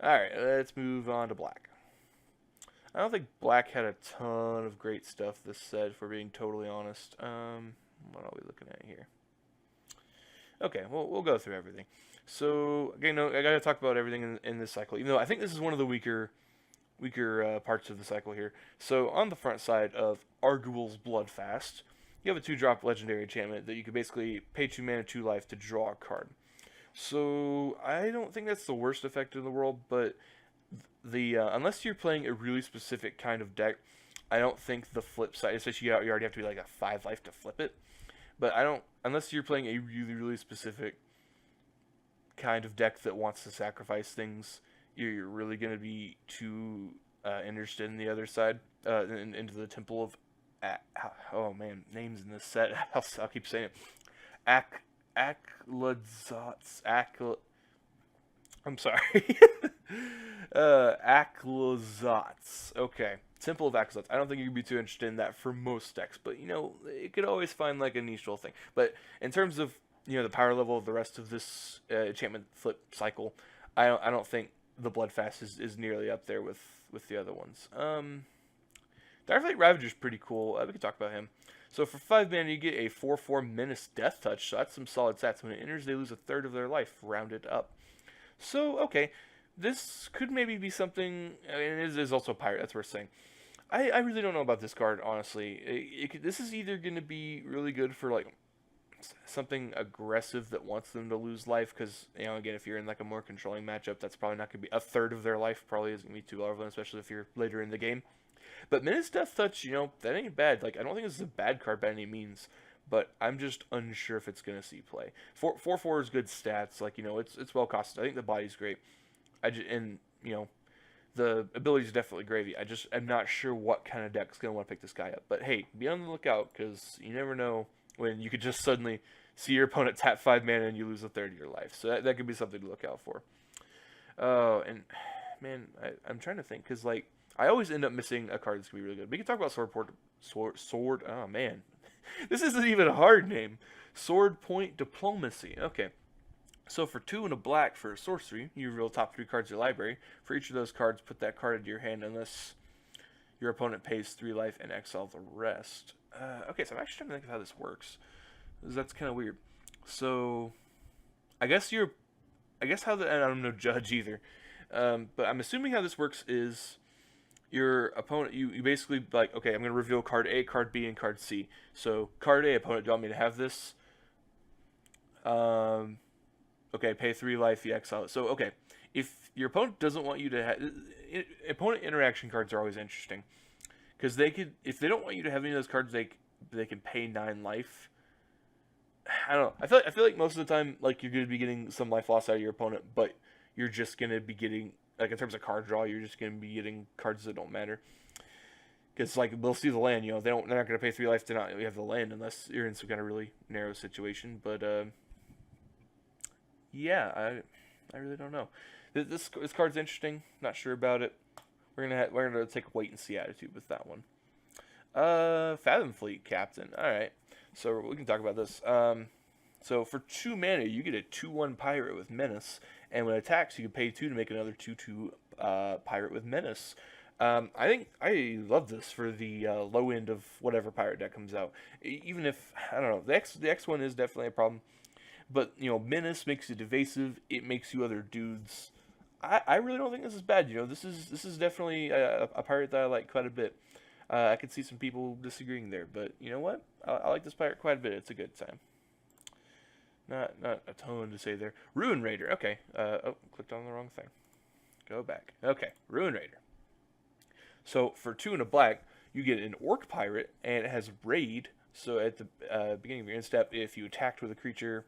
Alright, let's move on to black. I don't think black had a ton of great stuff this set, if we're being totally honest. What are we looking at here? Okay, well, we'll go through everything. So, again, no, I gotta talk about everything in this cycle, even though I think this is one of the weaker parts of the cycle here. So, on the front side of Arguel's Bloodfast, you have a 2-drop legendary enchantment that you could basically pay 2 mana, 2 life to draw a card. So, I don't think that's the worst effect in the world, but the unless you're playing a really specific kind of deck, I don't think the flip side, especially you already have to be like a 5 life to flip it. But I don't, unless you're playing a really specific kind of deck that wants to sacrifice things, you're really going to be too interested in the other side, into the Temple of, oh man, names in this set. I'll keep saying it. Aklazats, I'm sorry. Aklazats. Okay. Temple of Aklazats. I don't think you would be too interested in that for most decks, but you know, you could always find like a niche little thing. But in terms of, you know, the power level of the rest of this enchantment flip cycle, I don't think the Bloodfast is nearly up there with the other ones. Direflight Ravager is pretty cool. We can talk about him. So for 5 mana, you get a 4/4 Menace Death Touch. So that's some solid stats. When it enters, they lose a third of their life, rounded up. So, okay, this could maybe be something, and it is also a pirate, that's worth saying. I really don't know about this card, honestly. This is either going to be really good for, like, something aggressive that wants them to lose life, because, you know, again, if you're in, like, a more controlling matchup, that's probably not going to be a third of their life, probably isn't going to be too relevant, especially if you're later in the game. But Menace Death Touch, you know, that ain't bad. Like, I don't think this is a bad card by any means, but I'm just unsure if it's going to see play. 4/4 is good stats. Like, you know, it's well costed. I think the body's great. And, you know, the ability is definitely gravy. I'm not sure what kind of deck's going to want to pick this guy up. But, hey, be on the lookout, because you never know when you could just suddenly see your opponent tap 5 mana and you lose a third of your life. So that could be something to look out for. Oh, and, man, I'm trying to think, because, like, I always end up missing a card that's going to be really good. We can talk about Sword, oh man. This isn't even a hard name. Sword Point Diplomacy. Okay. So for 2 and a black for a sorcery, you reveal the top 3 cards of your library. For each of those cards, put that card into your hand unless your opponent pays 3 life and exile the rest. Okay, so I'm actually trying to think of how this works. That's kind of weird. So, I guess how the, and I'm no judge either. But I'm assuming how this works is your opponent, you basically, like, okay, I'm going to reveal card A, card B, and card C. So, card A, opponent, do you want me to have this? Okay, pay 3 life, you exile it. So, okay, if your opponent doesn't want you to have, opponent interaction cards are always interesting. Because if they don't want you to have any of those cards, they can pay 9 life. I don't know. I feel like most of the time, like, you're going to be getting some life loss out of your opponent, but you're just going to be getting, like, in terms of card draw, you're just going to be getting cards that don't matter. Because, like, they'll see the land, you know, they're not going to pay 3 life to not have the land unless you're in some kind of really narrow situation. But, yeah, I really don't know. This card's interesting. Not sure about it. We're gonna take a wait and see attitude with that one. Fathom Fleet Captain. All right, so we can talk about this. So for 2 mana, you get a 2/1 pirate with menace, and when it attacks, you can pay 2 to make another 2/2 pirate with menace. I think I love this for the low end of whatever pirate deck comes out. Even if I don't know, the X one is definitely a problem, but you know, menace makes you evasive. It makes you other dudes. I really don't think this is bad. You know, this is definitely a pirate that I like quite a bit. I could see some people disagreeing there, but you know what? I like this pirate quite a bit. It's a good time. Not a ton to say there. Ruin Raider. Okay. Oh, clicked on the wrong thing. Go back. Okay. Ruin Raider. So for 2 and a black, you get an orc pirate, and it has raid. So at the beginning of your end step, if you attacked with a creature,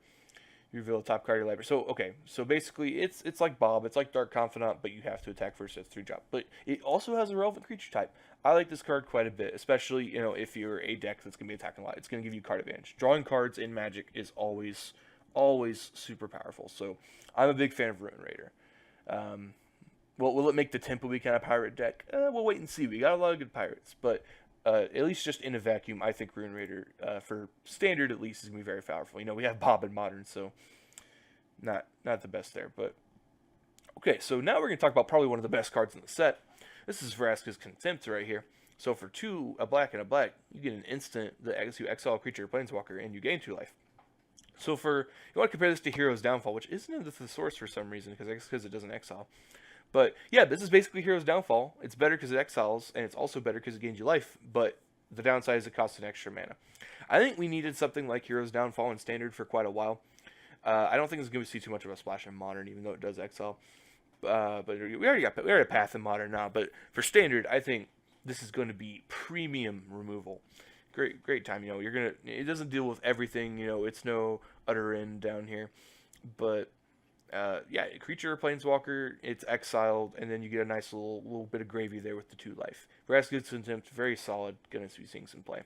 you reveal the top card of your library. So okay, so basically it's like Bob, it's like Dark Confidant, but you have to attack first. It's 3 drop. But it also has a relevant creature type. I like this card quite a bit, especially, you know, if you're a deck that's gonna be attacking a lot. It's gonna give you card advantage. Drawing cards in Magic is always super powerful. So I'm a big fan of Ruin Raider. Well, will it make the Temple be kind of pirate deck? We'll wait and see. We got a lot of good pirates, but at least just in a vacuum, I think Ruin Raider, for standard at least, is going to be very powerful. You know, we have Bob in Modern, so not the best there. But Okay, so now we're going to talk about probably one of the best cards in the set. This is Vraska's Contempt right here. So for 2, a black and a black, you get an instant that you exile a creature or planeswalker, and you gain 2 life. So you want to compare this to Hero's Downfall, which isn't in the thesaurus for some reason, because it doesn't exile. But yeah, this is basically Hero's Downfall. It's better because it exiles, and it's also better because it gains you life, but the downside is it costs an extra mana. I think we needed something like Hero's Downfall in Standard for quite a while. I don't think it's going to see too much of a splash in Modern, even though it does exile. But we already got a path in Modern now. But for Standard, I think this is going to be premium removal. Great time. It doesn't deal with everything. It's no utter end down here. But yeah, creature or planeswalker, it's exiled, and then you get a nice little bit of gravy there with the 2 life. Vraska's Contempt, very solid. Gonna be seeing some play.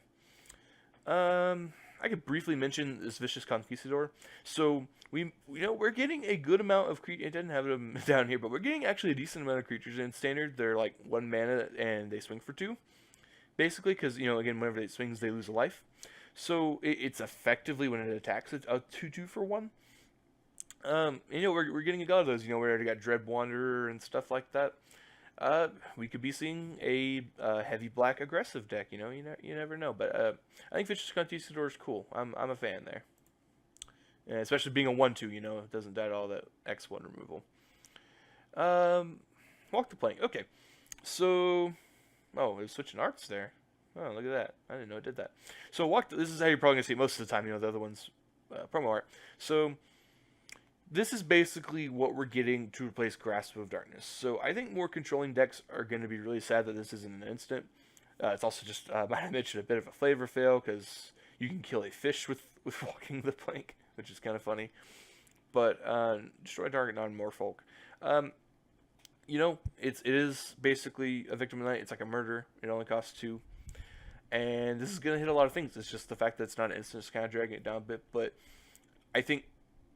I could briefly mention this Vicious Conquistador. So we're getting a good amount of creatures. It doesn't have them down here, but we're getting actually a decent amount of creatures in Standard. They're like 1 mana and they swing for 2, basically, because again, whenever it swings, they lose a life. So it's effectively, when it attacks, it's a 2/2 for 1. We're getting a lot of those. We already got Dread Wanderer and stuff like that. We could be seeing a heavy black aggressive deck. You never know. But I think Vicious Conquistador is cool. I'm a fan there, and especially being a 1/2. It doesn't die to all that X1 removal. Walk the Plank. Okay, so it was switching arts there. Oh, look at that! I didn't know it did that. So this is how you're probably gonna see it most of the time. The other one's promo art. So this is basically what we're getting to replace Grasp of Darkness. So I think more controlling decks are going to be really sad that this isn't an instant. It's also just, might I mention, a bit of a flavor fail, because you can kill a fish with Walking the Plank, which is kind of funny. But destroy target non-Morpholk. It is basically a Victim of the Night. It's like a murder. It only costs 2. And this is going to hit a lot of things. It's just the fact that it's not an instant is kind of dragging it down a bit. But I think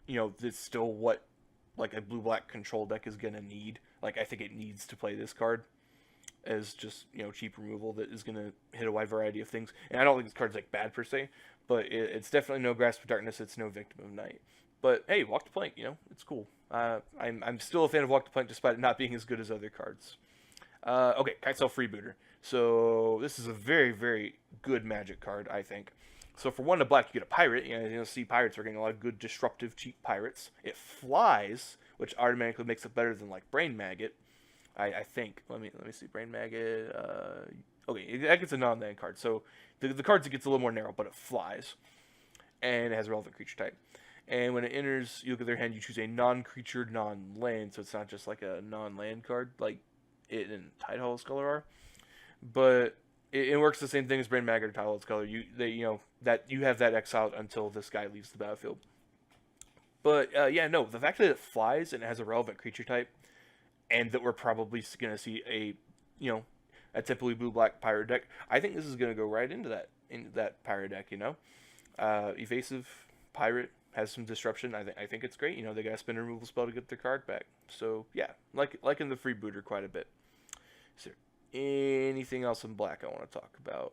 it's still what like a blue-black control deck is going to need. Like, I think it needs to play this card as just, cheap removal that is going to hit a wide variety of things. And I don't think this card's, like, bad per se, but it's definitely no Grasp of Darkness. It's no Victim of Night. But, hey, Walk the Plank, it's cool. I'm still a fan of Walk the Plank despite it not being as good as other cards. Okay, Kitesail Freebooter. So, this is a very, very good Magic card, I think. So for 1 to black, you get a pirate. See pirates are getting a lot of good disruptive cheap pirates. It flies, which automatically makes it better than like Brain Maggot. I think. Let me see. Brain Maggot. Okay, that gets a non-land card. So the cards, it gets a little more narrow, but it flies, and it has a relevant creature type. And when it enters, you look at their hand. You choose a non-creature, non-land. So it's not just like a non-land card like it and Tidehall Sculler are, but it works the same thing as Brain Maggot or Tidehall Sculler. That you have that exiled until this guy leaves the battlefield. But the fact that it flies and it has a relevant creature type, and that we're probably going to see a typically blue-black pirate deck, I think this is going to go right into that pirate deck. Evasive pirate has some disruption. I think it's great. They got a spin removal spell to get their card back. So yeah, liking the freebooter quite a bit. Is there anything else in black I want to talk about?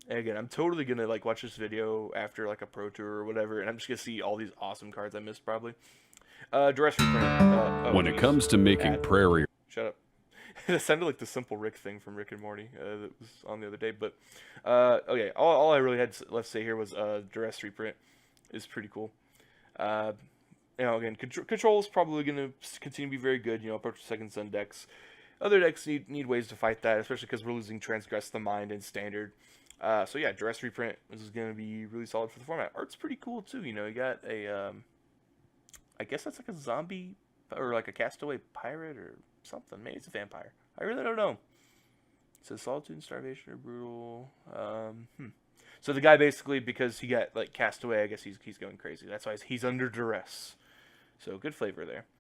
And again, I'm totally gonna watch this video after a pro tour or whatever, and I'm just gonna see all these awesome cards I missed probably. Duress Reprint. When it comes to making prairie, shut up. It sounded like the Simple Rick thing from Rick and Morty that was on the other day. But okay, all I really had left to say here was Duress Reprint is pretty cool. Again, control is probably gonna continue to be very good. Approach Second Sun decks. Other decks need ways to fight that, especially because we're losing Transgress the Mind in Standard. So yeah, Duress Reprint is going to be really solid for the format. Art's pretty cool too. You got a, I guess that's like a zombie or like a castaway pirate or something. Maybe it's a vampire. I really don't know. It says Solitude and Starvation are brutal. So the guy basically, because he got cast away, I guess he's going crazy. That's why he's under duress. So good flavor there.